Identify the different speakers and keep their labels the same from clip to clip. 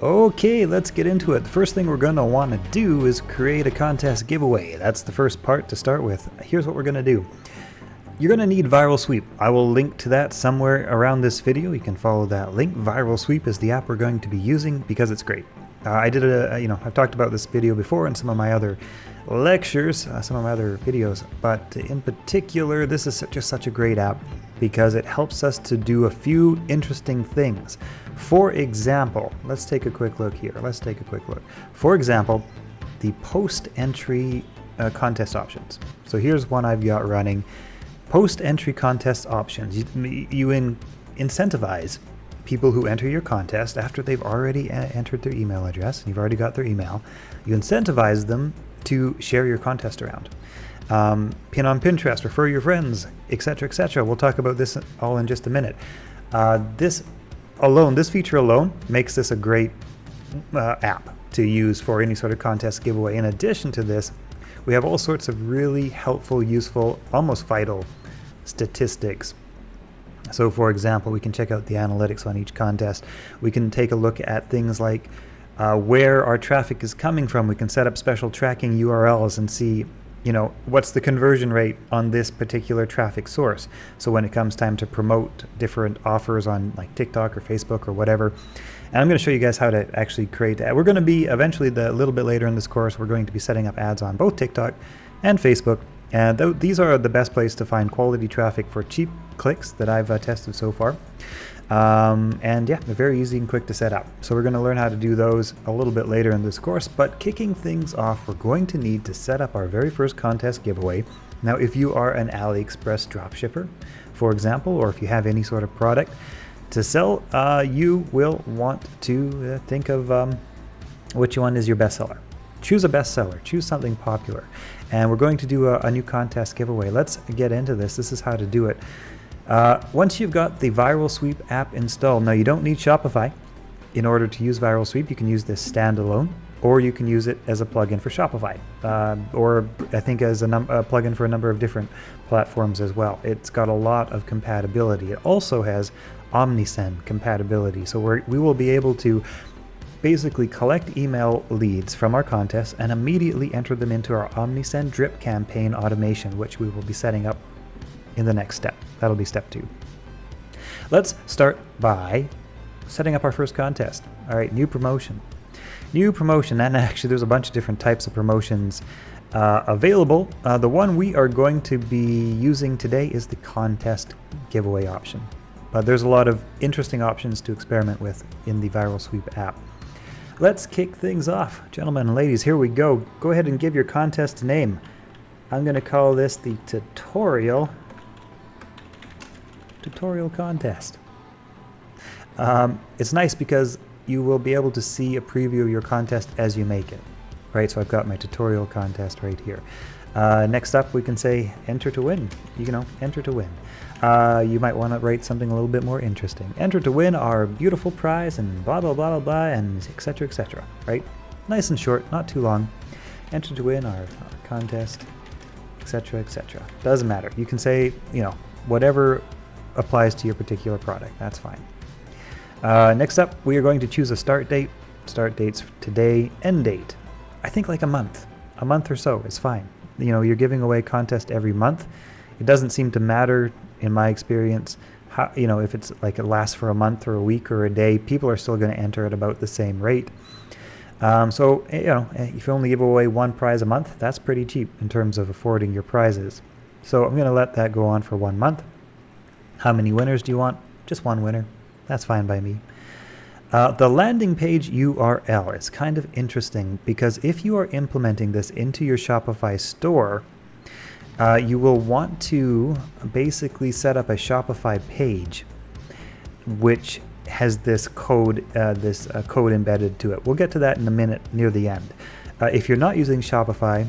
Speaker 1: Okay, let's get into it. The first thing we're going to want to do is create a contest giveaway. That's the first part to start with. Here's what we're going to do. You're going to need Viral Sweep. I will link to that somewhere around this video. You can follow that link. Viral Sweep is the app we're going to be using because it's great. I've talked about this video before in some of my other lectures, some of my other videos, but in particular, this is just such a great app because it helps us to do a few interesting things. For example, let's take a quick look here. For example, the post-entry contest options. So here's one I've got running. Post-entry contest options. You incentivize people who enter your contest after they've already entered their email address, and you've already got their email. You incentivize them to share your contest around. Pin on Pinterest, refer your friends, etc., etc. We'll talk about this all in just a minute. This feature alone makes this a great app to use for any sort of contest giveaway. In addition to this, we have all sorts of really helpful, useful, almost vital statistics. So for example, we can check out the analytics on each contest. We can take a look at things like where our traffic is coming from. We can set up special tracking URLs and see, what's the conversion rate on this particular traffic source. So when it comes time to promote different offers on like TikTok or Facebook or whatever. And I'm going to show you guys how to actually create that. We're going to be eventually, a little bit later in this course, we're going to be setting up ads on both TikTok and Facebook. And these are the best place to find quality traffic for cheap clicks that I've tested so far. And yeah, they're very easy and quick to set up. So we're going to learn how to do those a little bit later in this course. But kicking things off, we're going to need to set up our very first contest giveaway. Now, if you are an AliExpress dropshipper, for example, or if you have any sort of product to sell, you will want to think of which one is your bestseller. Choose a bestseller, choose something popular. And we're going to do a new contest giveaway. Let's get into this. This is how to do it. Once you've got the Viral Sweep app installed, now you don't need Shopify in order to use Viral Sweep. You can use this standalone, or you can use it as a plugin for Shopify, or I think as a plugin for a number of different platforms as well. It's got a lot of compatibility. It also has Omnisend compatibility, so we will be able to basically collect email leads from our contest and immediately enter them into our Omnisend drip campaign automation, which we will be setting up in the next step. That'll be step 2. Let's start by setting up our first contest. All right, new promotion, and actually there's a bunch of different types of promotions available. The one we are going to be using today is the contest giveaway option, but there's a lot of interesting options to experiment with in the Viral Sweep app. Let's kick things off. Gentlemen and ladies, here we go. Go ahead and give your contest a name. I'm going to call this the tutorial contest. It's nice because you will be able to see a preview of your contest as you make it. Right, so I've got my tutorial contest right here. Next up, we can say enter to win. Enter to win. You might want to write something a little bit more interesting. Enter to win our beautiful prize and blah, blah, blah, blah, blah, and etc., etc., right? Nice and short, not too long. Enter to win our contest, etc., etc. Doesn't matter. You can say, whatever applies to your particular product. That's fine. Next up, we are going to choose a start date. Start date's today, end date. I think like a month or so is fine. You're giving away contest every month. It doesn't seem to matter, in my experience, how, if it's like it lasts for a month or a week or a day, people are still going to enter at about the same rate. So, if you only give away one prize a month, that's pretty cheap in terms of affording your prizes. So I'm going to let that go on for 1 month. How many winners do you want? Just one winner. That's fine by me. The landing page URL is kind of interesting because if you are implementing this into your Shopify store, you will want to basically set up a Shopify page which has this code embedded to it. We'll get to that in a minute near the end. If you're not using Shopify,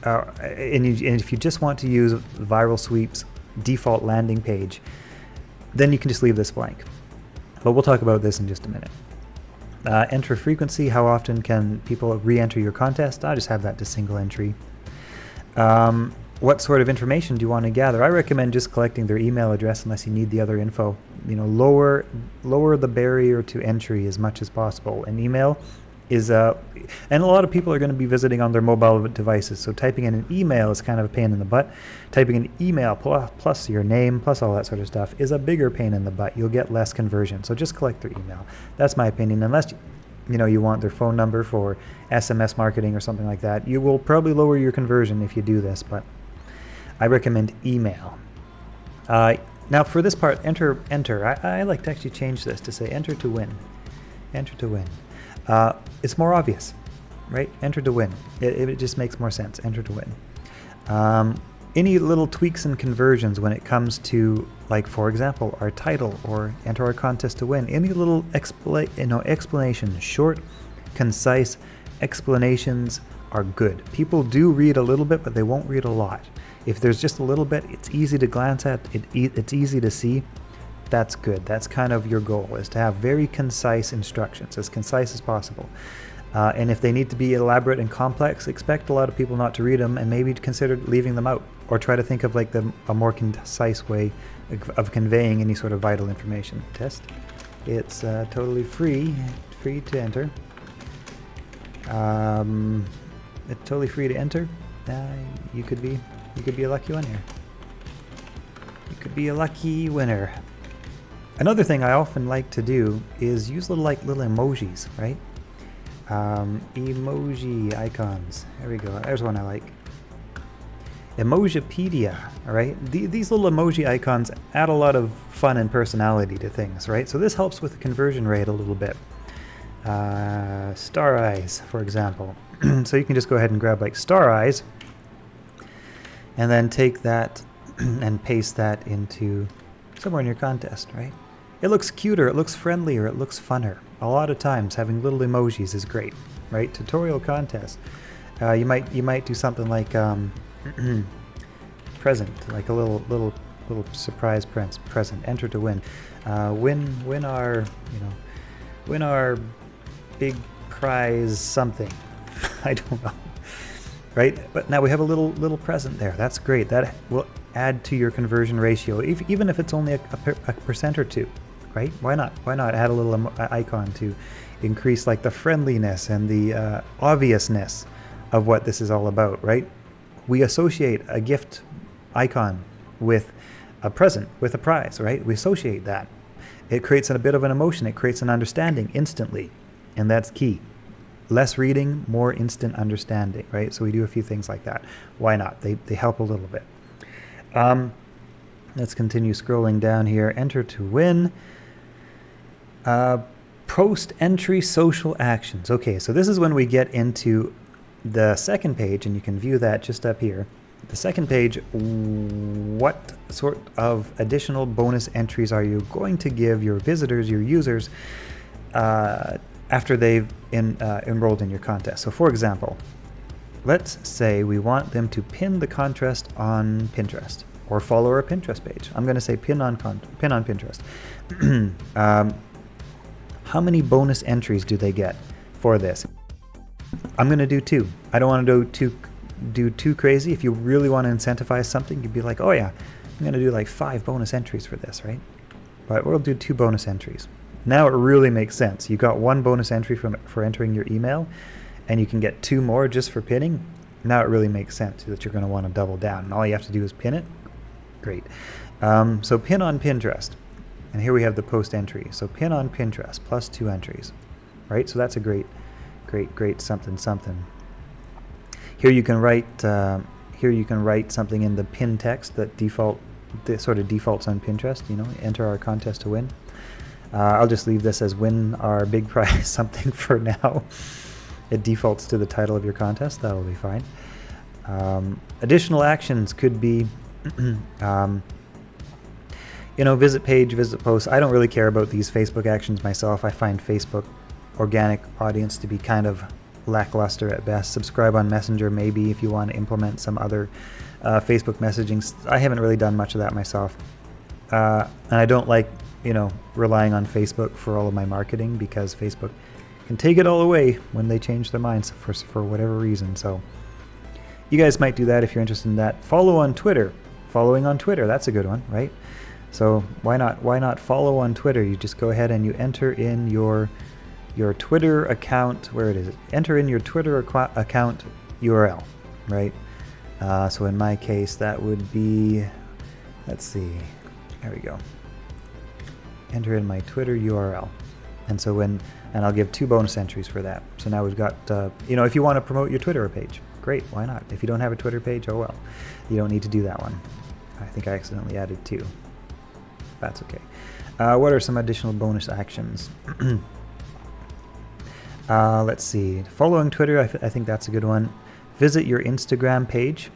Speaker 1: and if you just want to use Viral Sweep's default landing page, then you can just leave this blank. But we'll talk about this in just a minute. Enter frequency. How often can people re-enter your contest? I'll just have that to single entry. what sort of information do you want to gather? I recommend just collecting their email address unless you need the other info. You know, lower the barrier to entry as much as possible. An email is and a lot of people are going to be visiting on their mobile devices, so typing in an email is kind of a pain in the butt. Typing an email plus your name plus all that sort of stuff is a bigger pain in the butt. You'll get less conversion, so just collect their email. That's my opinion. Unless you want their phone number for SMS marketing or something like that, you will probably lower your conversion if you do this, but I recommend email. Now for this part, enter. I like to actually change this to say enter to win. Enter to win. It's more obvious, right? Enter to win. It just makes more sense. Enter to win. Any little tweaks and conversions when it comes to, like, for example, our title or enter our contest to win. Any little explanation, short, concise explanations are good. People do read a little bit, but they won't read a lot. If there's just a little bit, it's easy to glance at. It's easy to see. That's good. That's kind of your goal, is to have very concise instructions, as concise as possible. And if they need to be elaborate and complex, expect a lot of people not to read them and maybe consider leaving them out, or try to think of like a more concise way of conveying any sort of vital information. Test. It's totally free to enter. It's totally free to enter. You could be a lucky winner. You could be a lucky winner. Another thing I often like to do is use little emojis, right? Emoji icons. There we go. There's one I like. Emojipedia, all right? These little emoji icons add a lot of fun and personality to things, right? So this helps with the conversion rate a little bit. Star eyes, for example. So you can just go ahead and grab like star eyes and then take that and paste that into somewhere in your contest, right? It looks cuter, it looks friendlier, it looks funner. A lot of times having little emojis is great, right? Tutorial contest. You might do something like present, like a little surprise present. Enter to win. Win our big prize something. I don't know. Right? But now we have a little present there. That's great. That will add to your conversion ratio, even if it's only a percent or two. Right? Why not? Why not add a little icon to increase like the friendliness and the obviousness of what this is all about, right? We associate a gift icon with a present, with a prize, right? We associate that. It creates a bit of an emotion. It creates an understanding instantly, and that's key. Less reading, more instant understanding, right? So we do a few things like that. Why not? They help a little bit. Let's continue scrolling down here. Enter to win. Post-entry social actions. Okay, so this is when we get into the second page, and you can view that just up here. The second page, what sort of additional bonus entries are you going to give your visitors, your users, after they've enrolled in your contest? So for example, let's say we want them to pin the contest on Pinterest or follow our Pinterest page. I'm going to say pin on Pinterest. How many bonus entries do they get for this? I'm going to do 2. I don't want to do too crazy. If you really want to incentivize something, you'd be like, oh yeah, I'm going to do like 5 bonus entries for this, right? But we'll do 2 bonus entries. Now it really makes sense. You got 1 bonus entry for entering your email, and you can get 2 more just for pinning. Now it really makes sense that you're going to want to double down, and all you have to do is pin it. Great. So pin on Pinterest, and here we have the post entry. So pin on Pinterest plus 2 entries, right? So that's a great something. Here you can write something in the pin text that sort of defaults on Pinterest. You know, enter our contest to win. I'll just leave this as win our big prize something for now. It defaults to the title of your contest. That'll be fine. Additional actions could be, visit page, visit post. I don't really care about these Facebook actions myself. I find Facebook organic audience to be kind of lackluster at best. Subscribe on Messenger maybe if you want to implement some other Facebook messaging. I haven't really done much of that myself. And I don't like relying on Facebook for all of my marketing, because Facebook can take it all away when they change their minds for whatever reason. So you guys might do that if you're interested in that. Follow on Twitter. Following on Twitter, that's a good one, right? So why not follow on Twitter? You just go ahead and you enter in your Twitter account. Where it is? Enter in your Twitter account URL, right? So in my case, that would be, let's see, there we go. Enter in my Twitter URL, and so and I'll give 2 bonus entries for that. So now we've got, if you want to promote your Twitter page, great, why not? If you don't have a Twitter page, oh well, you don't need to do that one. I think I accidentally added 2. That's okay. What are some additional bonus actions? Let's see. Following Twitter, I think that's a good one. Visit your Instagram page,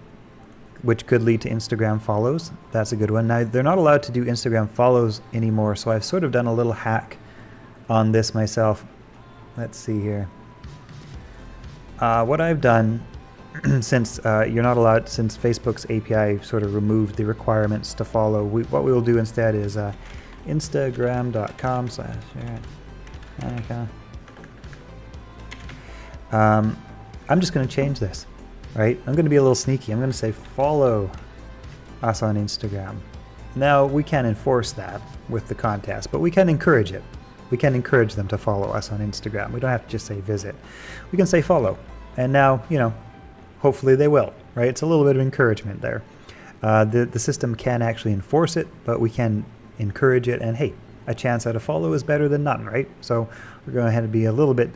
Speaker 1: which could lead to Instagram follows. That's a good one. Now, they're not allowed to do Instagram follows anymore, so I've sort of done a little hack on this myself. Let's see here. What I've done, since you're not allowed, since Facebook's API sort of removed the requirements to follow, what we will do instead is instagram.com/. I'm just going to change this, right? I'm going to be a little sneaky. I'm going to say follow us on Instagram. Now, we can't enforce that with the contest, but we can encourage it. We can encourage them to follow us on Instagram. We don't have to just say visit. We can say follow. And now, hopefully they will, right? It's a little bit of encouragement there. The system can actually enforce it, but we can encourage it. And hey, a chance at a follow is better than none, right? So we're going ahead and be a little bit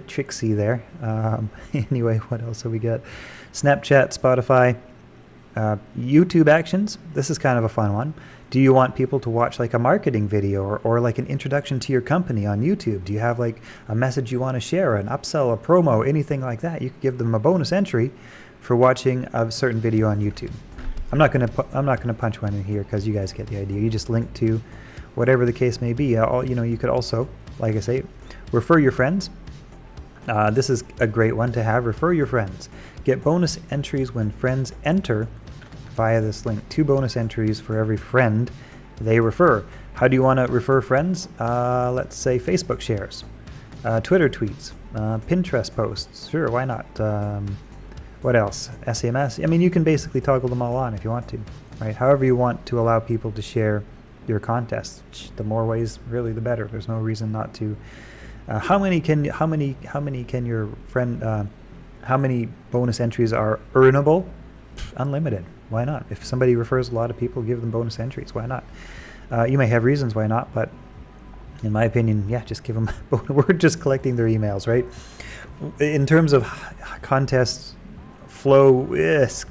Speaker 1: tricksy there. Anyway, what else have we got? Snapchat, Spotify, YouTube actions. This is kind of a fun one. Do you want people to watch like a marketing video or like an introduction to your company on YouTube? Do you have like a message you want to share, an upsell, a promo, anything like that? You could give them a bonus entry for watching a certain video on YouTube. I'm not gonna punch one in here because you guys get the idea. You just link to whatever the case may be. You could also, like I say, refer your friends. This is a great one to have. Refer your friends. Get bonus entries when friends enter via this link. 2 bonus entries for every friend they refer. How do you want to refer friends? Let's say Facebook shares, Twitter tweets, Pinterest posts. Sure, why not? What else? SMS. I mean, you can basically toggle them all on if you want to, right? However you want to allow people to share your contest. The more ways, really, the better. There's no reason not to. How many can your friend? How many bonus entries are earnable? Unlimited. Why not? If somebody refers a lot of people, give them bonus entries. Why not? You may have reasons why not, but in my opinion, yeah, just give them. We're just collecting their emails, right? In terms of contests flow, it's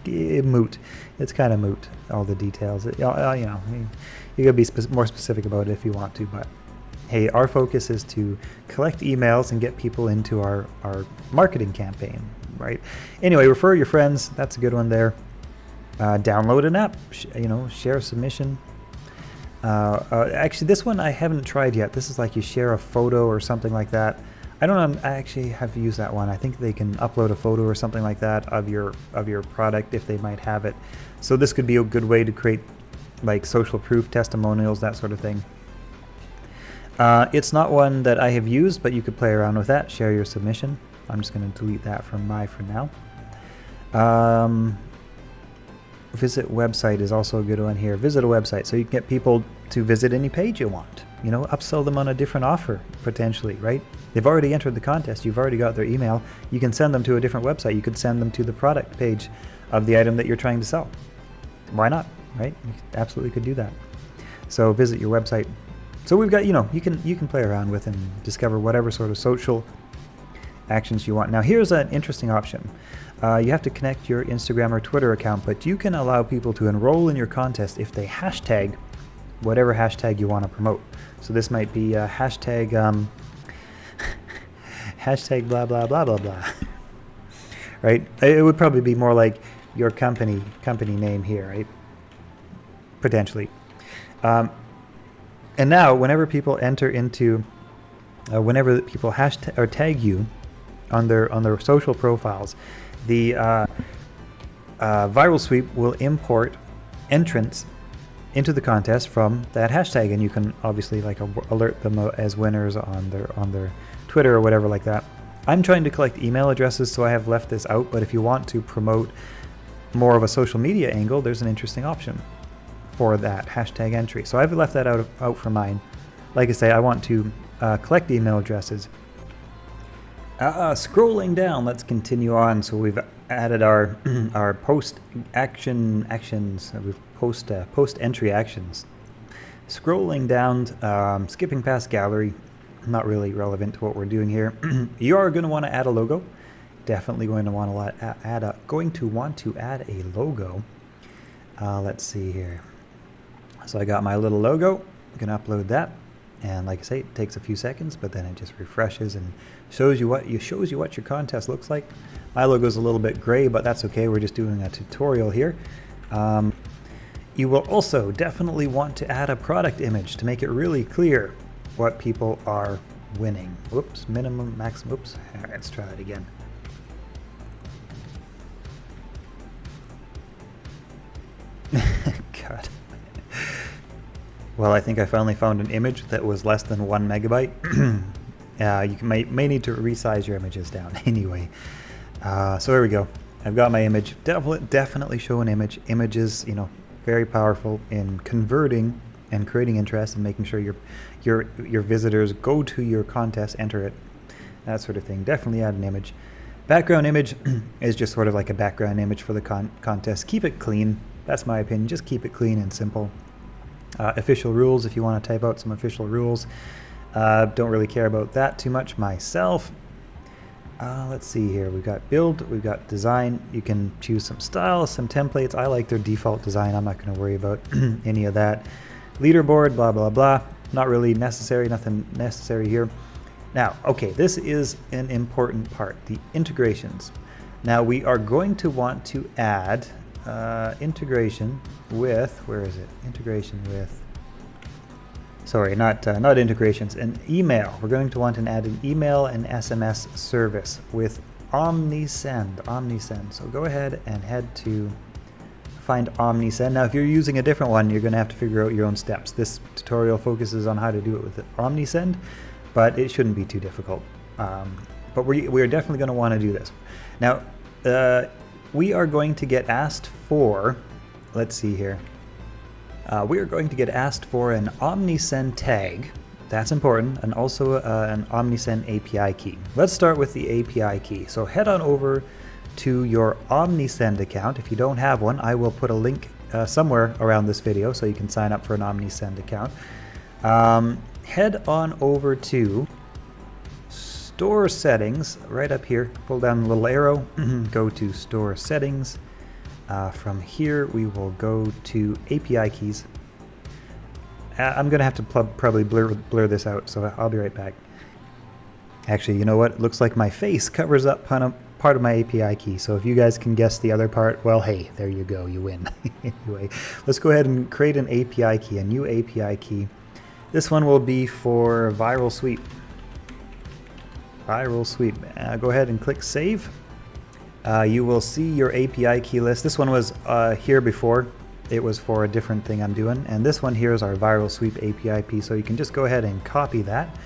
Speaker 1: moot. It's kind of moot. All the details. You gotta be more specific about it if you want to, but. Hey, our focus is to collect emails and get people into our marketing campaign, right? Anyway, refer your friends. That's a good one there. Download an app, share a submission. Actually, this one I haven't tried yet. This is like you share a photo or something like that. I don't know. I actually have used that one. I think they can upload a photo or something like that of your product if they might have it. So this could be a good way to create like social proof, testimonials, that sort of thing. It's not one that I have used, but you could play around with that. Share your submission. I'm just going to delete that from for now. Visit website is also a good one here. Visit a website, so you can get people to visit any page you want. Upsell them on a different offer, potentially, right? They've already entered the contest. You've already got their email. You can send them to a different website. You could send them to the product page of the item that you're trying to sell. Why not, right? You absolutely could do that. So visit your website. So we've got, you can play around with and discover whatever sort of social actions you want. Now here's an interesting option. You have to connect your Instagram or Twitter account, but you can allow people to enroll in your contest if they hashtag whatever hashtag you want to promote. So this might be hashtag hashtag blah blah blah blah blah. Right? It would probably be more like your company name here, right? Potentially. And now, whenever people enter into, whenever people hashtag or tag you on their social profiles, the Viral Sweep will import entrants into the contest from that hashtag, and you can obviously like alert them as winners on their Twitter or whatever like that. I'm trying to collect email addresses, so I have left this out, but if you want to promote more of a social media angle, there's an interesting option for that hashtag entry. So I've left that out for mine. Like I say, I want to collect email addresses. Scrolling down, let's continue on. So we've added our our post actions. We've post entry actions. Scrolling down, skipping past gallery, not really relevant to what we're doing here. You are going to want to add a logo. Definitely going to want to add a logo. Let's see here. So I got my little logo. I'm going to upload that, and like I say, it takes a few seconds, but then it just refreshes and shows you what your contest looks like. My logo is a little bit gray, but that's okay. We're just doing a tutorial here. You will also definitely want to add a product image to make it really clear what people are winning. Whoops, minimum, maximum, oops. All right, let's try it again. God. Well, I think I finally found an image that was less than 1 megabyte. You may need to resize your images down anyway. So here we go. I've got my image. Definitely show an image. Images, you know, very powerful in converting and creating interest and making sure your visitors go to your contest, enter it, that sort of thing. Definitely add an image. Background image is just sort of like a background image for the contest. Keep it clean. That's my opinion. Just keep it clean and simple. Official rules, if you want to type out some official rules. Don't really care about that too much myself. Let's see here. We've got build, we've got design. You can choose some styles, some templates. I like their default design. I'm not going to worry about any of that. Leaderboard, blah, blah, blah. Not really necessary, nothing necessary here. Now, okay, this is an important part, the integrations. Now we are going to want to add integration with, where is it? Integration with, sorry, not integrations, an email. We're going to want to add an email and SMS service with OmniSend. So go ahead and head to find OmniSend. Now if you're using a different one, you're going to have to figure out your own steps. This tutorial focuses on how to do it with OmniSend, but it shouldn't be too difficult. But we're definitely going to want to do this. Now we are going to get asked for, let's see here. We are going to get asked for an OmniSend tag. That's important, and also an OmniSend API key. Let's start with the API key. So head on over to your OmniSend account. If you don't have one, I will put a link somewhere around this video so you can sign up for an OmniSend account. Head on over to Store Settings, right up here. Pull down the little arrow, go to Store Settings. From here, we will go to API keys. I'm going to have to probably blur this out, so I'll be right back. Actually, you know what? It looks like my face covers up part of my API key, so if you guys can guess the other part, well, hey, there you go, you win. Anyway, let's go ahead and create an API key, a new API key. This one will be for Viral Sweep. Viral Sweep. Go ahead and click Save. You will see your API key list. This one was here before. It was for a different thing I'm doing. And this one here is our Viral Sweep API key. So you can just go ahead and copy that.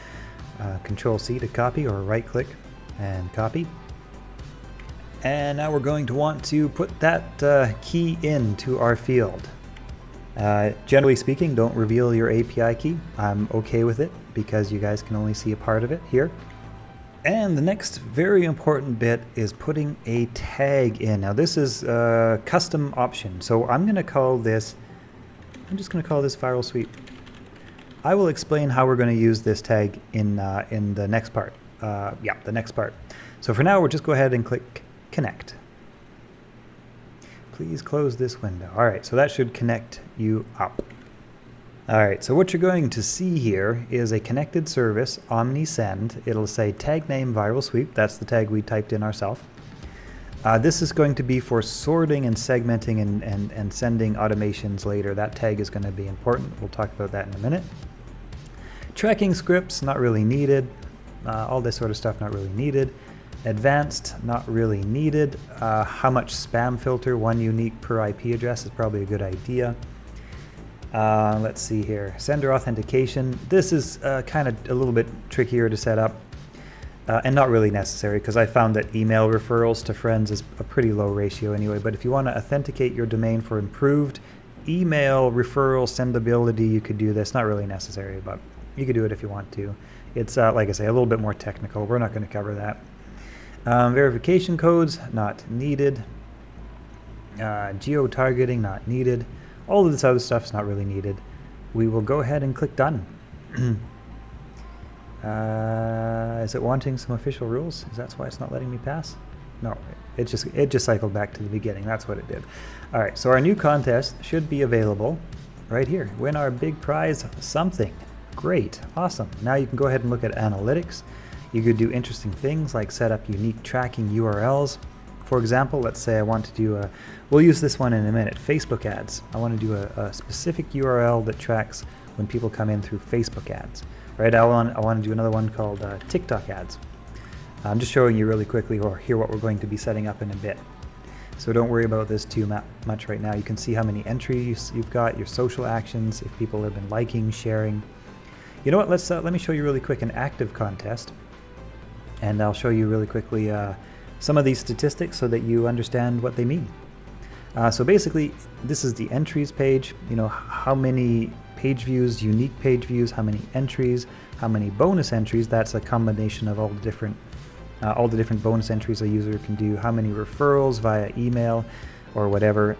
Speaker 1: Control C to copy, or right click and copy. And now we're going to want to put that key into our field. Generally speaking, don't reveal your API key. I'm okay with it because you guys can only see a part of it here. And the next very important bit is putting a tag in. Now this is a custom option. So I'm just going to call this Viral Sweep. I will explain how we're going to use this tag in the next part. The next part. So for now, we'll just go ahead and click Connect. Please close this window. All right, so that should connect you up. All right, so what you're going to see here is a connected service, OmniSend. It'll say tag name Viral Sweep. That's the tag we typed in ourselves. This is going to be for sorting and segmenting and sending automations later. That tag is going to be important. We'll talk about that in a minute. Tracking scripts, not really needed. All this sort of stuff, not really needed. Advanced, not really needed. How much spam filter, 1 unique per IP address is probably a good idea. Let's see here. Sender authentication. This is kind of a little bit trickier to set up. and not really necessary, because I found that email referrals to friends is a pretty low ratio anyway. But if you want to authenticate your domain for improved email referral sendability, you could do this. Not really necessary, but you could do it if you want to. It's, like I say, a little bit more technical. We're not going to cover that. Verification codes, not needed. Geo-targeting, not needed. All of this other stuff is not really needed. We will go ahead and click done. Is it wanting some official rules? Is that why it's not letting me pass? No, it just cycled back to the beginning. That's what it did. All right, so our new contest should be available right here. Win our big prize something. Great, awesome. Now you can go ahead and look at analytics. You could do interesting things like set up unique tracking URLs. For example, let's say I want to do a, we'll use this one in a minute, Facebook ads. I want to do a specific URL that tracks when people come in through Facebook ads. Right, I want to do another one called TikTok ads. I'm just showing you really quickly or here what we're going to be setting up in a bit. So don't worry about this too much right now. You can see how many entries you've got, your social actions, if people have been liking, sharing. You know what, let me show you really quick an active contest. And I'll show you really quickly some of these statistics so that you understand what they mean. So basically, this is the entries page. You know, how many page views, unique page views, how many entries, how many bonus entries. That's a combination of all the different bonus entries a user can do. How many referrals via email or whatever.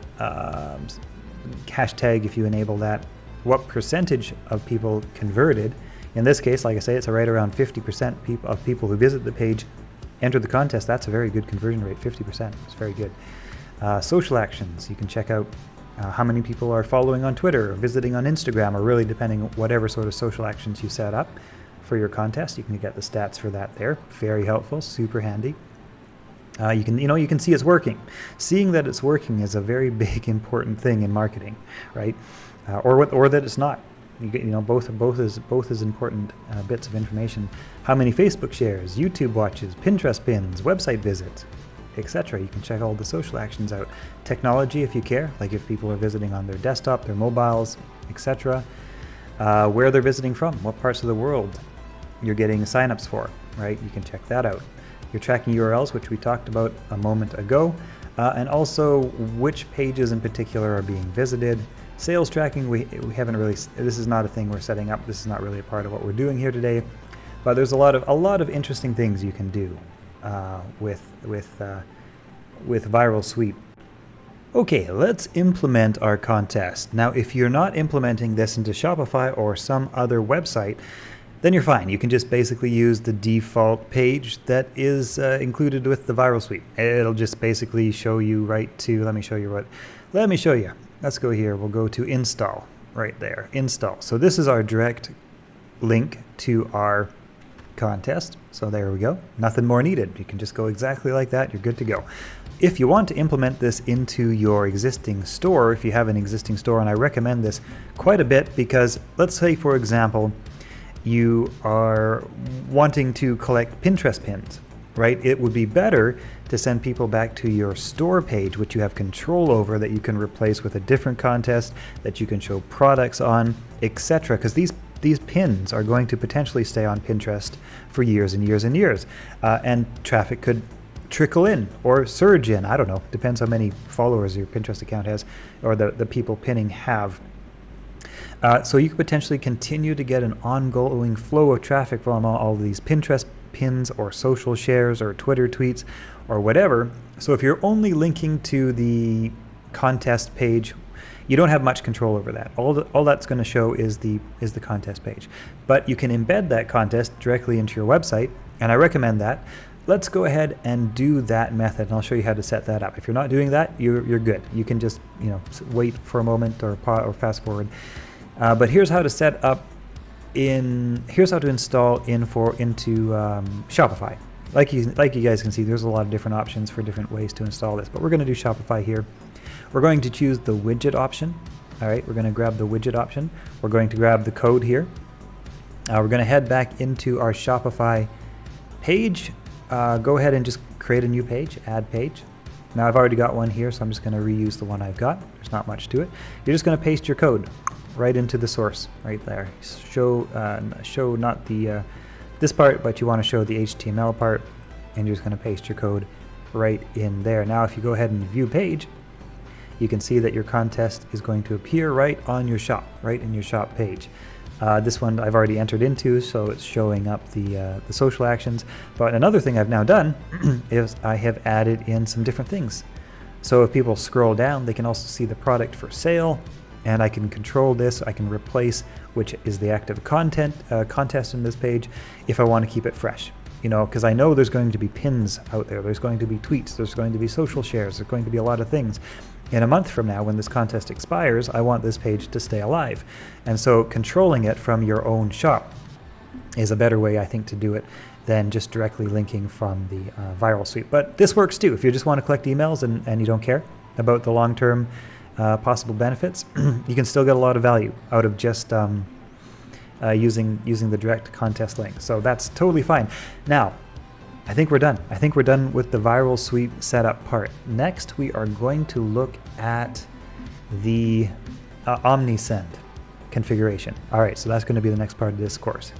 Speaker 1: Hashtag if you enable that. What percentage of people converted. In this case, like I say, it's right around 50% of people who visit the page enter the contest. That's a very good conversion rate, 50%. It's very good. Social actions, you can check out how many people are following on Twitter or visiting on Instagram, or really depending on whatever sort of social actions you set up for your contest. You can get the stats for that there. Very helpful, super handy. You can see it's working. Seeing that it's working is a very big important thing in marketing, right? Or that it's not. Both is important bits of information. How many Facebook shares, YouTube watches, Pinterest pins, website visits, etc. You can check all the social actions out. Technology, if you care, like if people are visiting on their desktop, their mobiles, etc. Where they're visiting from, what parts of the world you're getting signups for, right? You can check that out. You're tracking URLs, which we talked about a moment ago, and also which pages in particular are being visited. Sales tracking, we haven't really, this is not a thing we're setting up. This is not really a part of what we're doing here today, but there's a lot of interesting things you can do with Viral Sweep. Okay, let's implement our contest. Now, if you're not implementing this into Shopify or some other website, then you're fine. You can just basically use the default page that is included with the Viral Sweep. It'll just basically show you right to, let me show you. Let's go here. We'll go to install right there. Install. So this is our direct link to our contest. So there we go. Nothing more needed. You can just go exactly like that. You're good to go. If you want to implement this into your existing store, if you have an existing store, and I recommend this quite a bit because let's say, for example, you are wanting to collect Pinterest pins, right? It would be better to send people back to your store page, which you have control over, that you can replace with a different contest, that you can show products on, etc. Because these pins are going to potentially stay on Pinterest for years and years and years. And traffic could trickle in or surge in. I don't know. Depends how many followers your Pinterest account has or the people pinning have. So you could potentially continue to get an ongoing flow of traffic from all of these Pinterest pins or social shares or Twitter tweets or whatever. So if you're only linking to the contest page, you don't have much control over that. All that's going to show is the contest page. But you can embed that contest directly into your website, and I recommend that. Let's go ahead and do that method, and I'll show you how to set that up. If you're not doing that, you're good. You can just wait for a moment or fast forward. But here's how to set up here's how to install into Shopify. Like you guys can see, there's a lot of different options for different ways to install this, but we're going to do Shopify here. We're going to choose the widget option. All right, we're going to grab the widget option. We're going to grab the code here. We're going to head back into our Shopify page. Go ahead and just create a new page, add page. Now I've already got one here, so I'm just going to reuse the one I've got. There's not much to it. You're just going to paste your code right into the source right there. Show not the this part, but you want to show the HTML part, and you're just going to paste your code right in there. Now if you go ahead and view page, you can see that your contest is going to appear right on your shop, right in your shop page. This one I've already entered into, so it's showing up the social actions. But another thing I've now done is I have added in some different things. So if people scroll down, they can also see the product for sale, and I can control this. I can replace which is the active contest in this page if I want to keep it fresh. You know, because I know there's going to be pins out there, there's going to be tweets, there's going to be social shares, there's going to be a lot of things. In a month from now, when this contest expires, I want this page to stay alive. And so controlling it from your own shop is a better way, I think, to do it than just directly linking from the viral sweep. But this works too. If you just want to collect emails and you don't care about the long-term possible benefits, you can still get a lot of value out of just using the direct contest link. So that's totally fine. Now, I think we're done. I think we're done with the viral sweep setup part. Next, we are going to look at the OmniSend configuration. All right, so that's going to be the next part of this course.